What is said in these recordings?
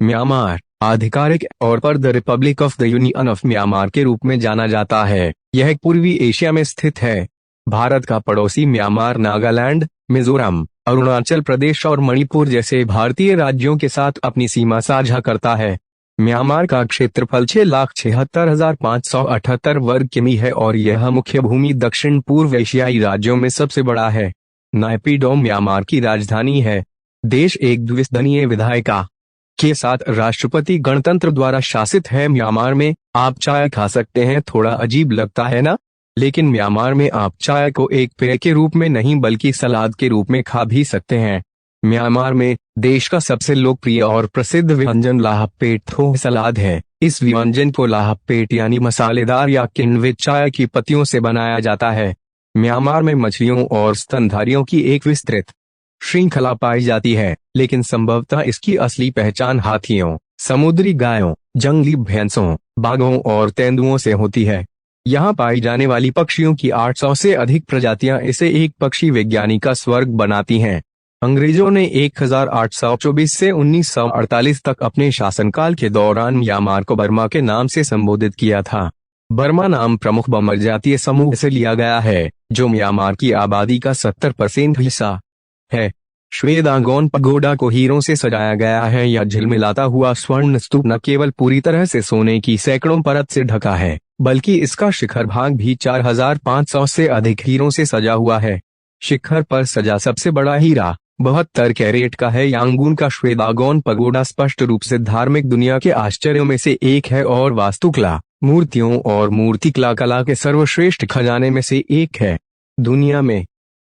Myanmar आधिकारिक तौर पर the Republic of the union of Myanmar के रूप में जाना जाता है। यह पूर्वी एशिया में स्थित है। भारत का पड़ोसी म्यांमार नागालैंड, मिजोरम, अरुणाचल प्रदेश और मणिपुर जैसे भारतीय राज्यों के साथ अपनी सीमा साझा करता है। म्यांमार का क्षेत्रफल 6,76,578 वर्ग किमी है और यह मुख्य भूमि दक्षिण पूर्व एशियाई राज्यों में सबसे बड़ा है। नायपीडो म्यांमार की राजधानी है। देश एक द्विसदनीय विधायिका के साथ राष्ट्रपति गणतंत्र द्वारा शासित है। म्यांमार में आप चाय खा सकते हैं, थोड़ा अजीब लगता है ना? लेकिन म्यांमार में आप चाय को एक पेय के रूप में नहीं बल्कि सलाद के रूप में खा भी सकते हैं। म्यांमार में देश का सबसे लोकप्रिय और प्रसिद्ध व्यंजन लाहपेट थो सलाद है। इस व्यंजन को लाहपेट यानी मसालेदार या किण्वित चाय की पत्तियों से बनाया जाता है। म्यांमार में मछलियों और स्तनधारियों की एक विस्तृत श्रृंखला पाई जाती है, लेकिन संभवतः इसकी असली पहचान हाथियों, समुद्री गायों, जंगली भैंसों, बाघों और तेंदुओं से होती है। यहाँ पाई जाने वाली पक्षियों की 800 से अधिक प्रजातियां इसे एक पक्षी विज्ञानी का स्वर्ग बनाती हैं। अंग्रेजों ने 1824 से 1948 तक अपने शासनकाल के दौरान म्यांमार को बर्मा के नाम से संबोधित किया था। बर्मा नाम प्रमुख बमर जातीय समूह से लिया गया है, जो म्यांमार की आबादी का 70% हिस्सा है। श्वेदांगोन पगोडा को हीरों से सजाया गया है। यह झिलमिलाता हुआ स्वर्ण स्तूप न केवल पूरी तरह से सोने की सैकड़ों परत से ढका है, बल्कि इसका शिखर भाग भी 4,500 से अधिक हीरों से सजा हुआ है। शिखर पर सजा सबसे बड़ा हीरा 72 कैरेट का है। यांगून का श्वेदांगोन पगोडा स्पष्ट रूप से धार्मिक दुनिया के आश्चर्यों में से एक है और वास्तुकला, मूर्तियों और मूर्तिकला कला के सर्वश्रेष्ठ खजाने में से एक है। दुनिया में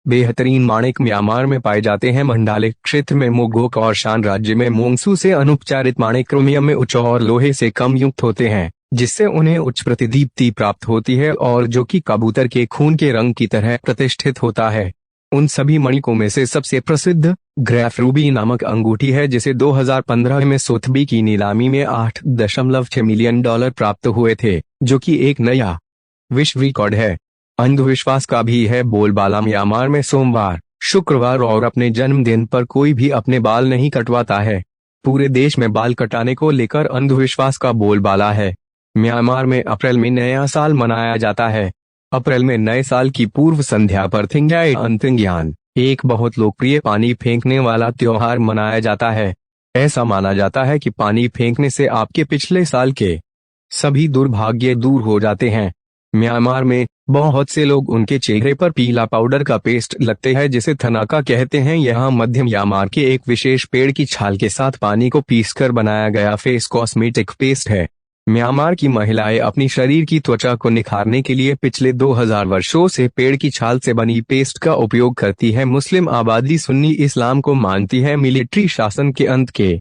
बेहतरीन माणिक म्यांमार में पाए जाते हैं। मंडाले क्षेत्र में मोगोक और शान राज्य में मोंगसू से अनुपचारित माणिक क्रोमियम में उच्च और लोहे से कम युक्त होते हैं, जिससे उन्हें उच्च प्रतिदीप्ति प्राप्त होती है और जो कि कबूतर के खून के रंग की तरह प्रतिष्ठित होता है। उन सभी मणिकों में से सबसे प्रसिद्ध ग्रैफ रूबी नामक अंगूठी है, जिसे 2015 में सोथबी की नीलामी में $8.6 मिलियन प्राप्त हुए थे, जो कि एक नया विश्व रिकॉर्ड है। अंधविश्वास का भी है बोलबाला। म्यांमार में सोमवार, शुक्रवार और अपने जन्मदिन पर कोई भी अपने बाल नहीं कटवाता है। पूरे देश में बाल कटाने को लेकर अंधविश्वास का बोलबाला है। म्यांमार में अप्रैल में नया साल मनाया जाता है। अप्रैल में नए साल की पूर्व संध्या पर थिंग्याई अंतिंग्यान, एक बहुत लोकप्रिय पानी फेंकने वाला त्योहार मनाया जाता है। ऐसा माना जाता है कि पानी फेंकने से आपके पिछले साल के सभी दुर्भाग्य दूर हो जाते हैं। म्यांमार में बहुत से लोग उनके चेहरे पर पीला पाउडर का पेस्ट लगते हैं, जिसे थनाका कहते हैं। यह मध्य म्यांमार के एक विशेष पेड़ की छाल के साथ पानी को पीसकर बनाया गया फेस कॉस्मेटिक पेस्ट है। म्यांमार की महिलाएं अपनी शरीर की त्वचा को निखारने के लिए पिछले 2000 वर्षों से पेड़ की छाल से बनी पेस्ट का उपयोग करती है। मुस्लिम आबादी सुन्नी इस्लाम को मानती है। मिलिट्री शासन के अंत के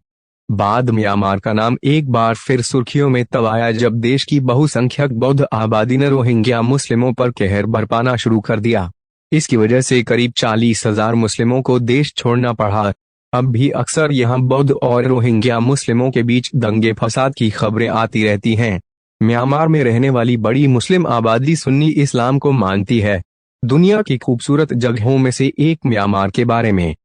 बाद म्यांमार का नाम एक बार फिर सुर्खियों में तब आया, जब देश की बहुसंख्यक बौद्ध आबादी ने रोहिंग्या मुस्लिमों पर कहर बरपाना शुरू कर दिया। इसकी वजह से करीब 40,000 मुस्लिमों को देश छोड़ना पड़ा। अब भी अक्सर यहां बौद्ध और रोहिंग्या मुस्लिमों के बीच दंगे फसाद की खबरें आती रहती हैं। म्यांमार में रहने वाली बड़ी मुस्लिम आबादी सुन्नी इस्लाम को मानती है। दुनिया की खूबसूरत जगहों में से एक म्यांमार के बारे में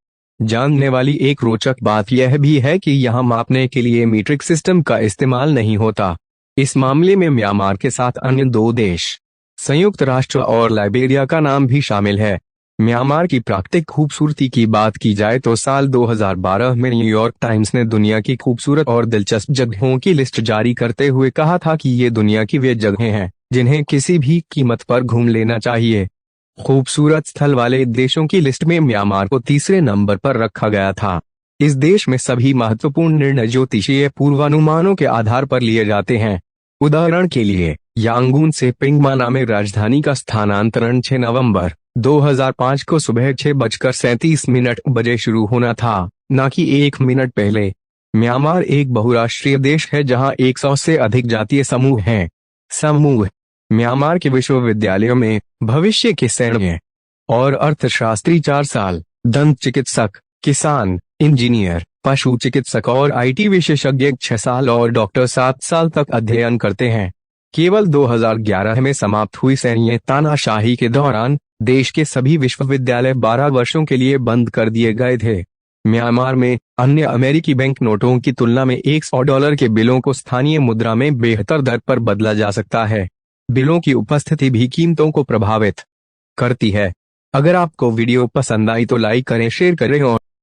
जानने वाली एक रोचक बात यह भी है कि यहाँ मापने के लिए मीट्रिक सिस्टम का इस्तेमाल नहीं होता। इस मामले में म्यांमार के साथ अन्य 2 देश, संयुक्त राष्ट्र और लाइबेरिया का नाम भी शामिल है। म्यांमार की प्राकृतिक खूबसूरती की बात की जाए तो साल 2012 में न्यूयॉर्क टाइम्स ने दुनिया की खूबसूरत और दिलचस्प जगहों की लिस्ट जारी करते हुए कहा था कि ये दुनिया की वे जगहें हैं जिन्हें किसी भी कीमत पर घूम लेना चाहिए। खूबसूरत स्थल वाले देशों की लिस्ट में म्यांमार को तीसरे नंबर पर रखा गया था। इस देश में सभी महत्वपूर्ण निर्णय ज्योतिषीय पूर्वानुमानों के आधार पर लिए जाते हैं। उदाहरण के लिए, यांगून से पिंगमाना में राजधानी का स्थानांतरण 6 नवंबर 2005 को सुबह 6:37 बजे शुरू होना था, न कि 1 मिनट पहले। म्यांमार एक बहुराष्ट्रीय देश है जहां 100 से अधिक जातीय समूह हैं। समूह म्यांमार के विश्वविद्यालयों में भविष्य के सैन्य और अर्थशास्त्री 4 साल, दंत चिकित्सक, किसान, इंजीनियर, पशु चिकित्सक और IT विशेषज्ञ 6 साल और डॉक्टर 7 साल तक अध्ययन करते हैं। केवल 2011 में समाप्त हुई सैन्य तानाशाही के दौरान देश के सभी विश्वविद्यालय 12 वर्षों के लिए बंद कर दिए गए थे। म्यांमार में अन्य अमेरिकी बैंक नोटों की तुलना में $100 के बिलों को स्थानीय मुद्रा में बेहतर दर पर बदला जा सकता है। बिलों की उपस्थिति भी कीमतों को प्रभावित करती है। अगर आपको वीडियो पसंद आई तो लाइक करें, शेयर करें और